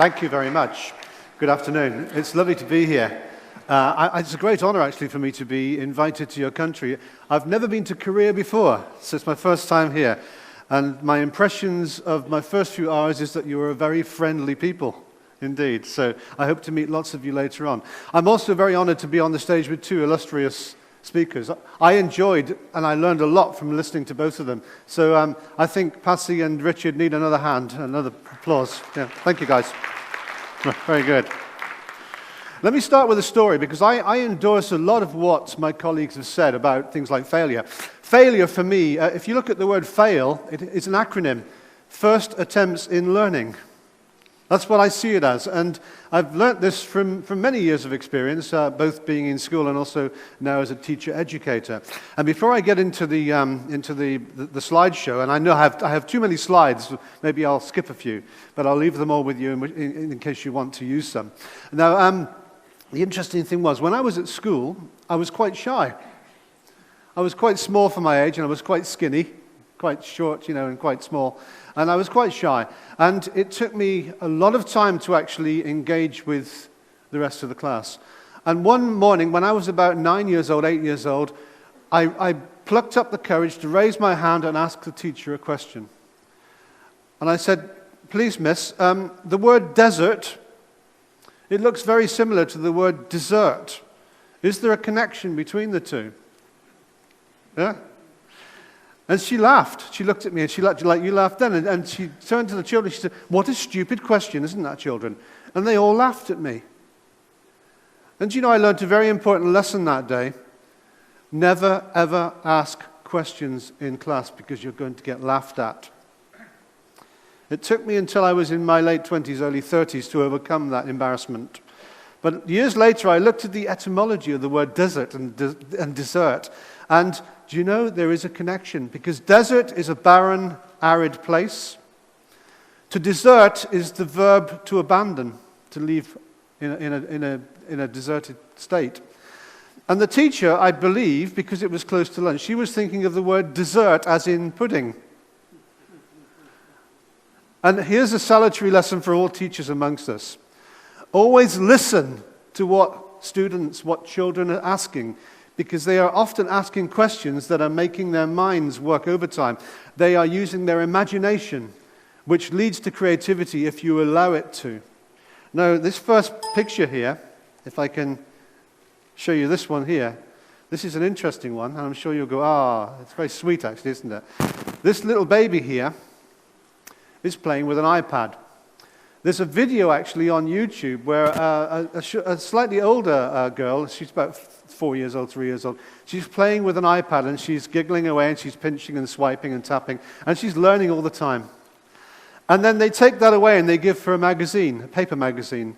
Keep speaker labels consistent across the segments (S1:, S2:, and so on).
S1: Thank you very much. Good afternoon. It's lovely to be here. It's a great honor, actually, for me to be invited to your country. I've never been to Korea before, so it's my first time here. And my impressions of my first few hours is that you are a very friendly people, indeed. So I hope to meet lots of you later on. I'm also very honored to be on the stage with two illustrious speakers. I enjoyed and I learned a lot from listening to both of them. So I think Patsy and Richard need another hand, another applause. Yeah, thank you, guys. Very good. Let me start with a story, because I endorse a lot of what my colleagues have said about things like failure. Failure, for me, if you look at the word fail, it's an acronym. First attempts in learning. That's what I see it as. And I've learnt this from many years of experience, both being in school and also now as a teacher-educator. And before I get into the slideshow, and I know I have too many slides, maybe I'll skip a few, but I'll leave them all with you in case you want to use some. Now, the interesting thing was, when I was at school, I was quite shy. I was quite small for my age, and I was quite skinny, quite short, and quite small. And I was quite shy. And it took me a lot of time to actually engage with the rest of the class. And one morning, when I was about 9 years old, 8 years old, I plucked up the courage to raise my hand and ask the teacher a question. And I said, "Please, miss, the word desert, it looks very similar to the word dessert. Is there a connection between the two?" Yeah? And she laughed. She looked at me and she laughed like you laughed then. And she turned to the children. She said, "What a stupid question, isn't that, children?" And they all laughed at me. And I learned a very important lesson that day. Never, ever ask questions in class, because you're going to get laughed at. It took me until I was in my late 20s, early 30s to overcome that embarrassment. But years later, I looked at the etymology of the word desert and dessert. And do you know, there is a connection, because desert is a barren, arid place. To desert is the verb to abandon, to leave in a deserted state. And the teacher, I believe, because it was close to lunch, she was thinking of the word dessert as in pudding. And here's a salutary lesson for all teachers amongst us. Always listen to what children are asking, because they are often asking questions that are making their minds work overtime. They are using their imagination, which leads to creativity if you allow it to. Now, this first picture here, if I can show you this one here, this is an interesting one, and I'm sure you'll go, it's very sweet actually, isn't it? This little baby here is playing with an iPad. There's a video actually on YouTube where a slightly older girl, she's about 4 years old, 3 years old, she's playing with an iPad and she's giggling away and she's pinching and swiping and tapping, and she's learning all the time. And then they take that away and they give her a magazine, a paper magazine,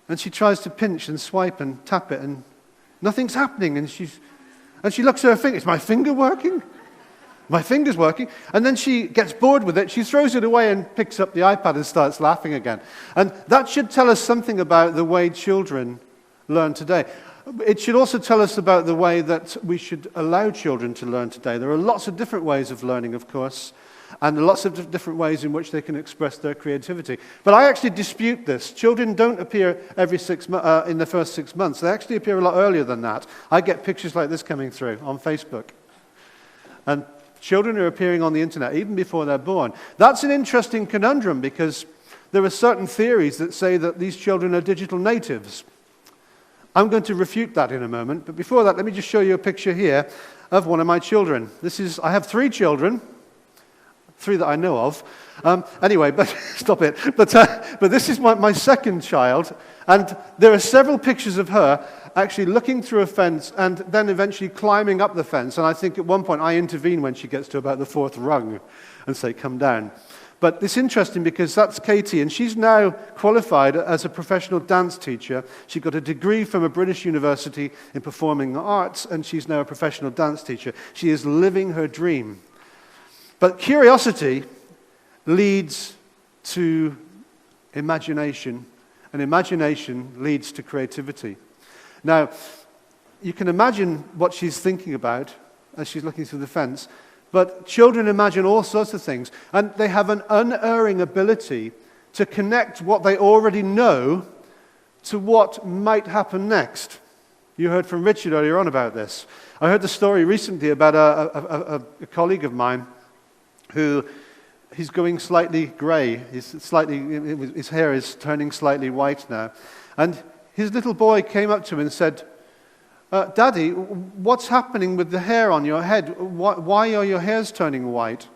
S1: and she tries to pinch and swipe and tap it and nothing's happening, and she looks at her finger. Is my finger working? My finger's working. And then she gets bored with it. She throws it away and picks up the iPad and starts laughing again. And that should tell us something about the way children learn today. It should also tell us about the way that we should allow children to learn today. There are lots of different ways of learning, of course, and lots of different ways in which they can express their creativity. But I actually dispute this. Children don't appear in the first 6 months. They actually appear a lot earlier than that. I get pictures like this coming through on Facebook. And children are appearing on the internet even before they're born. That's an interesting conundrum, because there are certain theories that say that these children are digital natives. I'm going to refute that in a moment, but before that, let me just show you a picture here of one of my children. I have 3 children, 3 that I know of. Anyway, but stop it. But this is my second child, and there are several pictures of her actually looking through a fence and then eventually climbing up the fence. And I think at one point I intervene when she gets to about the 4th rung and say, "Come down." But it's interesting because that's Katie, and she's now qualified as a professional dance teacher. She got a degree from a British university in performing arts, and she's now a professional dance teacher. She is living her dream. But curiosity leads to imagination, and imagination leads to creativity. Now, you can imagine what she's thinking about as she's looking through the fence, but children imagine all sorts of things, and they have an unerring ability to connect what they already know to what might happen next. You heard from Richard earlier on about this. I heard the story recently about a colleague of mine who, he's going slightly grey. His hair is turning slightly white now. And his little boy came up to him and said, Daddy, what's happening with the hair on your head? Why are your hairs turning white?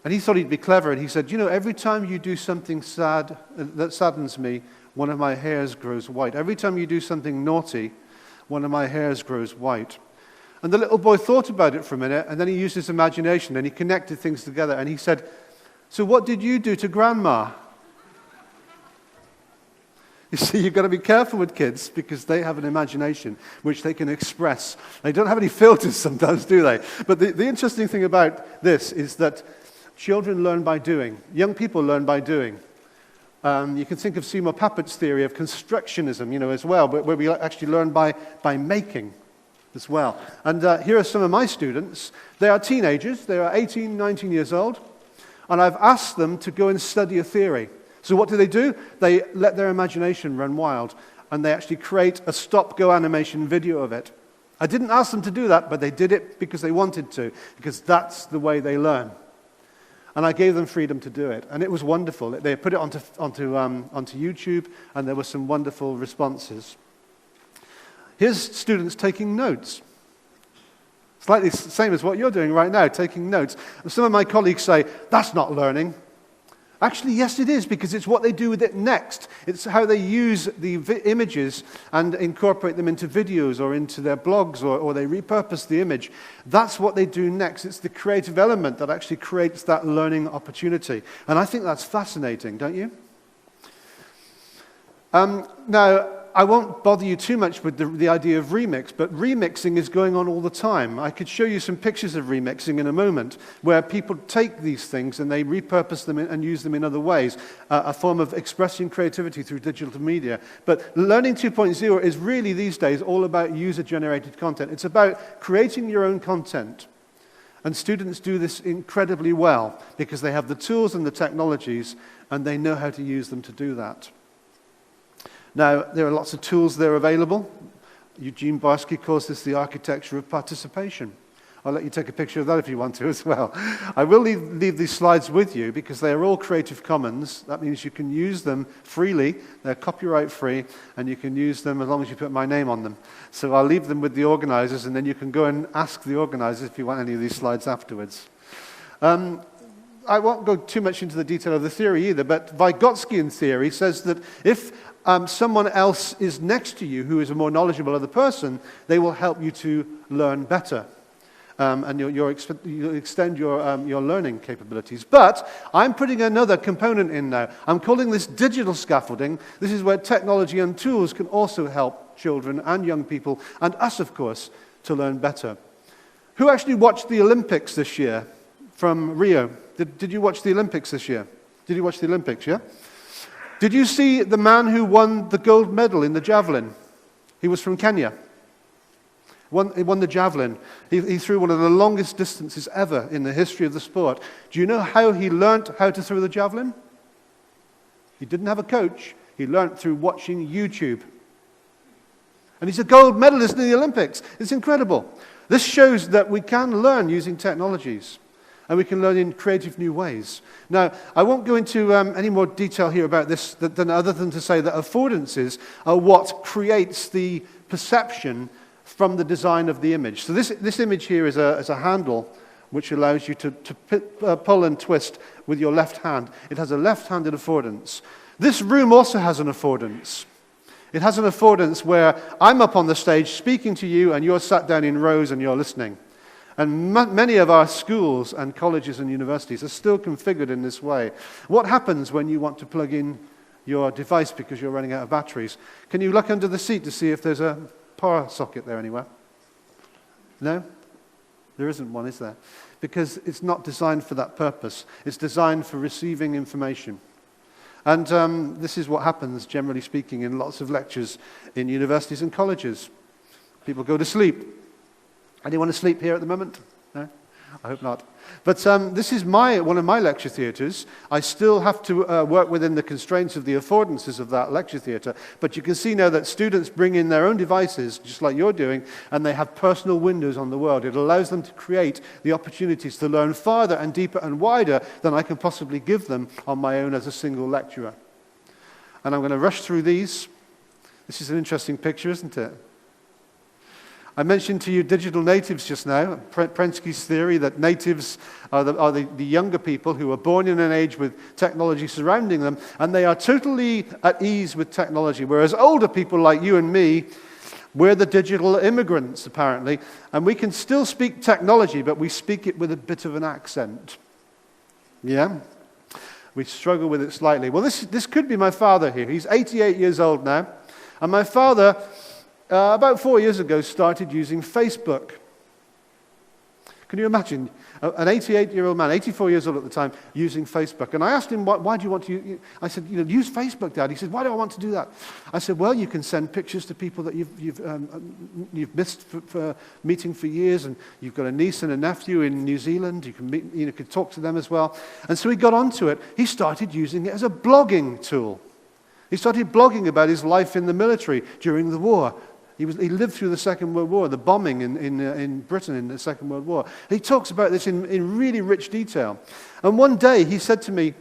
S1: And he thought he'd be clever, and he said, every time you do something sad that saddens me, one of my hairs grows white. Every time you do something naughty, one of my hairs grows white. And the little boy thought about it for a minute, and then he used his imagination, and he connected things together, and he said, so what did you do to Grandma? You see, you've got to be careful with kids because they have an imagination which they can express. They don't have any filters sometimes, do they? But the interesting thing about this is that children learn by doing. Young people learn by doing. You can think of Seymour Papin's theory of constructionism, as well, but where we actually learn by making as well. And here are some of my students. They are teenagers. They are 18, 19 years old. And I've asked them to go and study a theory. So what do? They let their imagination run wild, and they actually create a stop-go animation video of it. I didn't ask them to do that, but they did it because they wanted to, because that's the way they learn. And I gave them freedom to do it, and it was wonderful. They put it onto YouTube, and there were some wonderful responses. Here's students taking notes. Slightly the same as what you're doing right now, taking notes. And some of my colleagues say, that's not learning. Actually, yes, it is, because it's what they do with it next. It's how they use the images and incorporate them into videos or into their blogs, or they repurpose the image. That's what they do next. It's the creative element that actually creates that learning opportunity. And I think that's fascinating, don't you? Now, I won't bother you too much with the idea of remix, but remixing is going on all the time. I could show you some pictures of remixing in a moment, where people take these things and they repurpose them and use them in other ways, a form of expressing creativity through digital media. But Learning 2.0 is really these days all about user-generated content. It's about creating your own content. And students do this incredibly well because they have the tools and the technologies, and they know how to use them to do that. Now, there are lots of tools there available. Eugene Barsky calls this the architecture of participation. I'll let you take a picture of that if you want to as well. I will leave these slides with you because they are all Creative Commons. That means you can use them freely. They're copyright free, and you can use them as long as you put my name on them. So I'll leave them with the organizers, and then you can go and ask the organizers if you want any of these slides afterwards. I won't go too much into the detail of the theory either, but Vygotskian theory says that if someone else is next to you who is a more knowledgeable other person, they will help you to learn better. And you'll extend your learning capabilities. But I'm putting another component in now. I'm calling this digital scaffolding. This is where technology and tools can also help children and young people, and us, of course, to learn better. Who actually watched the Olympics this year from Rio? Did you watch the Olympics this year? Did you watch the Olympics, yeah? Did you see the man who won the gold medal in the javelin? He was from Kenya. He won the javelin. He threw one of the longest distances ever in the history of the sport. Do you know how he learnt how to throw the javelin? He didn't have a coach. He learnt through watching YouTube. And he's a gold medalist in the Olympics. It's incredible. This shows that we can learn using technologies. And we can learn in creative new ways. Now, I won't go into any more detail here about this other than to say that affordances are what creates the perception from the design of the image. So this image here is a handle which allows you to pull and twist with your left hand. It has a left-handed affordance. This room also has an affordance. It has an affordance where I'm up on the stage speaking to you, and you're sat down in rows and you're listening. And many of our schools and colleges and universities are still configured in this way. What happens when you want to plug in your device because you're running out of batteries? Can you look under the seat to see if there's a power socket there anywhere? No? There isn't one, is there? Because it's not designed for that purpose. It's designed for receiving information. And this is what happens, generally speaking, in lots of lectures in universities and colleges. People go to sleep. Anyone asleep here at the moment? No? I hope not. But this is one of my lecture theatres. I still have to work within the constraints of the affordances of that lecture theatre. But you can see now that students bring in their own devices, just like you're doing, and they have personal windows on the world. It allows them to create the opportunities to learn farther and deeper and wider than I can possibly give them on my own as a single lecturer. And I'm going to rush through these. This is an interesting picture, isn't it? I mentioned to you digital natives just now, Prensky's theory that natives are the younger people who are born in an age with technology surrounding them, and they are totally at ease with technology, whereas older people like you and me, we're the digital immigrants, apparently, and we can still speak technology, but we speak it with a bit of an accent. Yeah? We struggle with it slightly. Well, this could be my father here. He's 88 years old now, and my father, about 4 years ago, started using Facebook. Can you imagine an 88-year-old man, 84 years old at the time, using Facebook? And I asked him, why do you want to use? I said, use Facebook, Dad. He said, why do I want to do that? I said, well, you can send pictures to people that you've missed for meeting for years, and you've got a niece and a nephew in New Zealand. You can meet, could talk to them as well. And so he got onto it. He started using it as a blogging tool. He started blogging about his life in the military during the war. He lived through the Second World War, the bombing in Britain in the Second World War. He talks about this in really rich detail. And one day he said to me,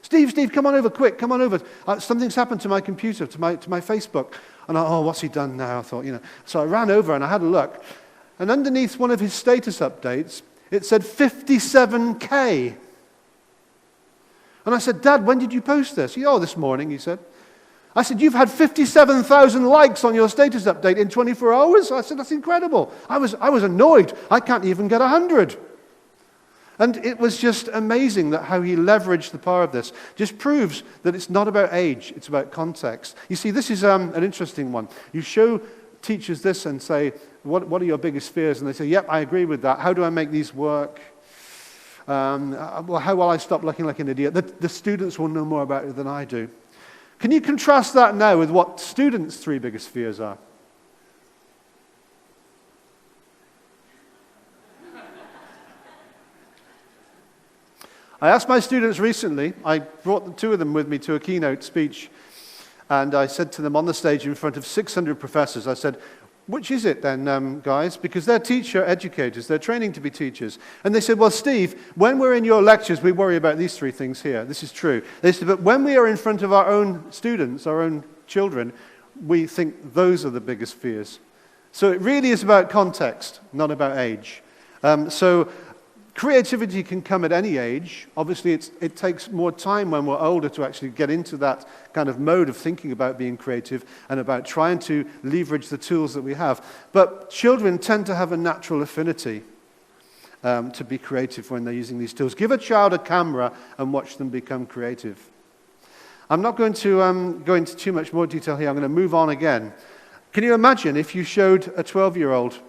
S1: Steve, come on over quick, come on over. Something's happened to my computer, to my Facebook. And what's he done now? I thought, So I ran over and I had a look. And underneath one of his status updates, it said 57K. And I said, Dad, when did you post this? This morning, he said. I said, you've had 57,000 likes on your status update in 24 hours? I said, that's incredible. I was annoyed. I can't even get 100. And it was just amazing that how he leveraged the power of this. Just proves that it's not about age, it's about context. You see, this is an interesting one. You show teachers this and say, what are your biggest fears? And they say, yep, I agree with that. How do I make these work? Well, how will I stop looking like an idiot? The students will know more about it than I do. Can you contrast that now with what students' three biggest fears are? I asked my students recently, I brought the two of them with me to a keynote speech, and I said to them on the stage in front of 600 professors, I said, which is it then, guys? Because they're teacher educators, they're training to be teachers. And they said, well, Steve, when we're in your lectures, we worry about these three things here. This is true. They said, but when we are in front of our own students, our own children, we think those are the biggest fears. So it really is about context, not about age. So creativity can come at any age. Obviously, it takes more time when we're older to actually get into that kind of mode of thinking about being creative and about trying to leverage the tools that we have. But children tend to have a natural affinity to be creative when they're using these tools. Give a child a camera and watch them become creative. I'm not going to go into too much more detail here. I'm going to move on again. Can you imagine if you showed a 12-year-old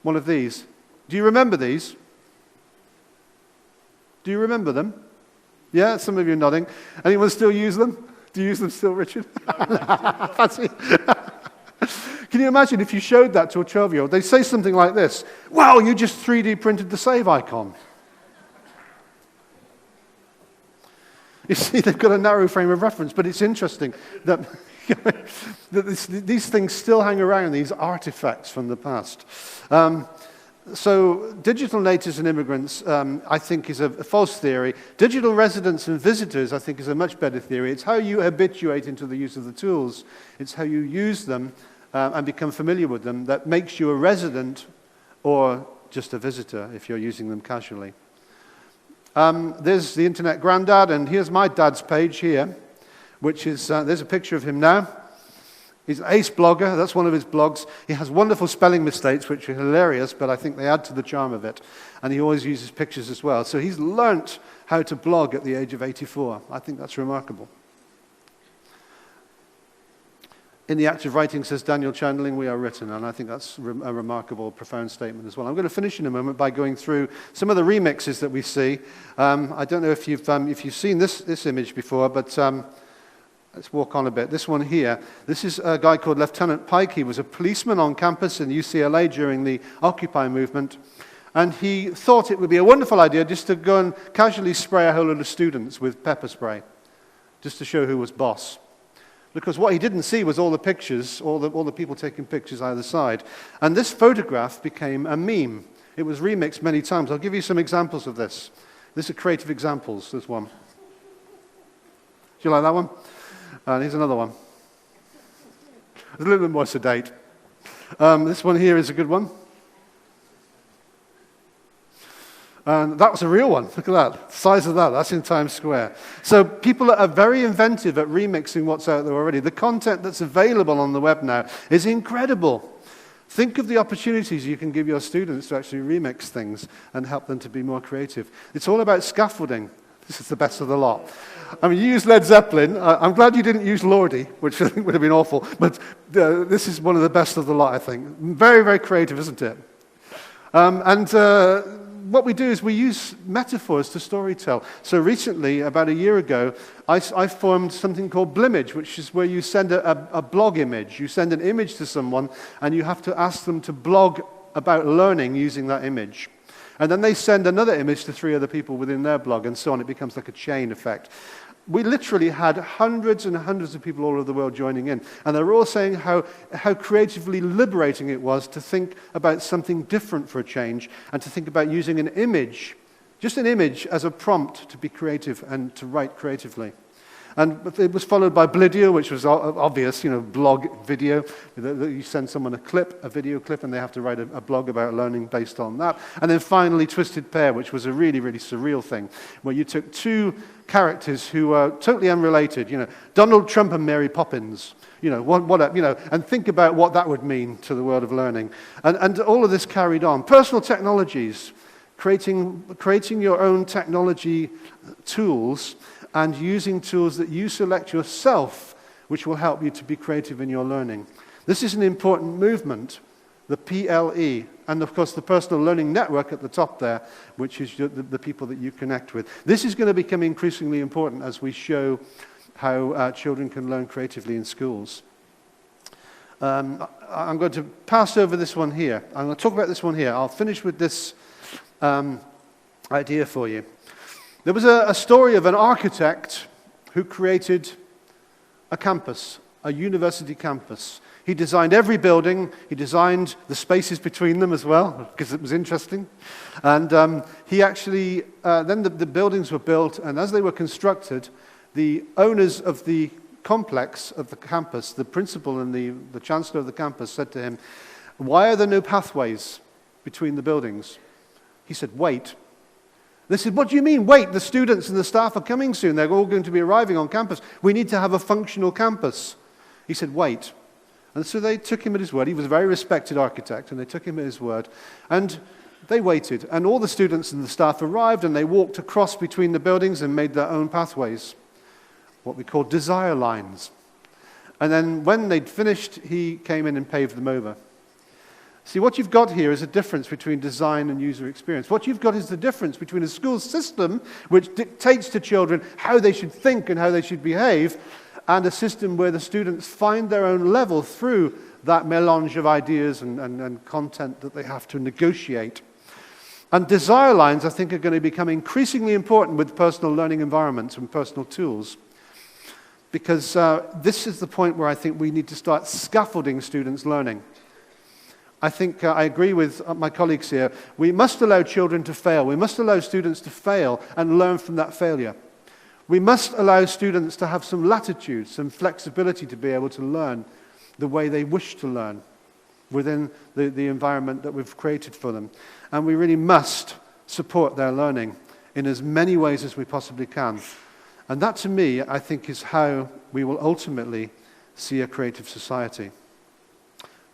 S1: one of these? Do you remember these? Do you remember them? Yeah, some of you are nodding. Anyone still use them? Do you use them still, Richard? Fancy. Can you imagine if you showed that to a 12-year-old? They'd say something like this, wow, you just 3D printed the save icon. You see, they've got a narrow frame of reference, but it's interesting that, these things still hang around, these artifacts from the past. So digital natives and immigrants, I think, is a false theory. Digital residents and visitors, I think, is a much better theory. It's how you habituate into the use of the tools. It's how you use them and become familiar with them that makes you a resident or just a visitor if you're using them casually. There's the internet granddad, and here's my dad's page here, which is, there's a picture of him now. He's an ace blogger. That's one of his blogs. He has wonderful spelling mistakes, which are hilarious, but I think they add to the charm of it. And he always uses pictures as well. So he's learnt how to blog at the age of 84. I think that's remarkable. In the act of writing, says Daniel Chandling, we are written. And I think that's a remarkable, profound statement as well. I'm going to finish in a moment by going through some of the remixes that we see. I don't know if you've seen this image before, but let's walk on a bit. This one here, this is a guy called Lieutenant Pike. He was a policeman on campus in UCLA during the Occupy movement. And he thought it would be a wonderful idea just to go and casually spray a whole lot of students with pepper spray, just to show who was boss. Because what he didn't see was all the pictures, all the people taking pictures either side. And this photograph became a meme. It was remixed many times. I'll give you some examples of this. These are creative examples. There's one. Do you like that one? And here's another one. It's a little bit more sedate. This one here is a good one. And that was a real one. Look at that. The size of that. That's in Times Square. So people are very inventive at remixing what's out there already. The content that's available on the web now is incredible. Think of the opportunities you can give your students to actually remix things and help them to be more creative. It's all about scaffolding. This is the best of the lot. I mean, you used Led Zeppelin. I'm glad you didn't use Lordi, which I think would have been awful. But this is one of the best of the lot, I think. Very, very creative, isn't it? What we do is we use metaphors to storytell. So recently, about a year ago, I formed something called Blimage, which is where you send a blog image. You send an image to someone, and you have to ask them to blog about learning using that image. And then they send another image to 3 other people within their blog, and so on. It becomes like a chain effect. We literally had hundreds and hundreds of people all over the world joining in. And they were all saying how creatively liberating it was to think about something different for a change and to think about using an image, just an image, as a prompt to be creative and to write creatively. And it was followed by Blidio, which was obvious, blog video. You send someone a video clip, and they have to write a blog about learning based on that. And then finally, Twisted Pair, which was a really, really surreal thing, where you took 2 characters who were totally unrelated, Donald Trump and Mary Poppins, and think about what that would mean to the world of learning. And all of this carried on. Personal technologies, creating your own technology tools, and using tools that you select yourself, which will help you to be creative in your learning. This is an important movement, the PLE, and of course the Personal Learning Network at the top there, which is the people that you connect with. This is going to become increasingly important as we show how children can learn creatively in schools. I'm going to pass over this one here. I'm going to talk about this one here. I'll finish with this idea for you. There was a story of an architect who created a campus, a university campus. He designed every building. He designed the spaces between them as well, because it was interesting. And he actually, then the buildings were built, and as they were constructed, the owners of the complex of the campus, the principal and the chancellor of the campus said to him, "Why are there no pathways between the buildings?" He said, "Wait." They said, "What do you mean, wait? The students and the staff are coming soon. They're all going to be arriving on campus. We need to have a functional campus." He said, "Wait." And so they took him at his word. He was a very respected architect, and they took him at his word. And they waited. And all the students and the staff arrived, and they walked across between the buildings and made their own pathways, what we call desire lines. And then when they'd finished, he came in and paved them over. See, what you've got here is a difference between design and user experience. What you've got is the difference between a school system which dictates to children how they should think and how they should behave, and a system where the students find their own level through that melange of ideas and content that they have to negotiate. And desire lines, I think, are going to become increasingly important with personal learning environments and personal tools. Because this is the point where I think we need to start scaffolding students' learning. I think I agree with my colleagues here. We must allow children to fail. We must allow students to fail and learn from that failure. We must allow students to have some latitude, some flexibility to be able to learn the way they wish to learn within the environment that we've created for them. And we really must support their learning in as many ways as we possibly can. And that, to me, I think is how we will ultimately see a creative society.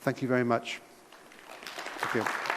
S1: Thank you very much. Thank you.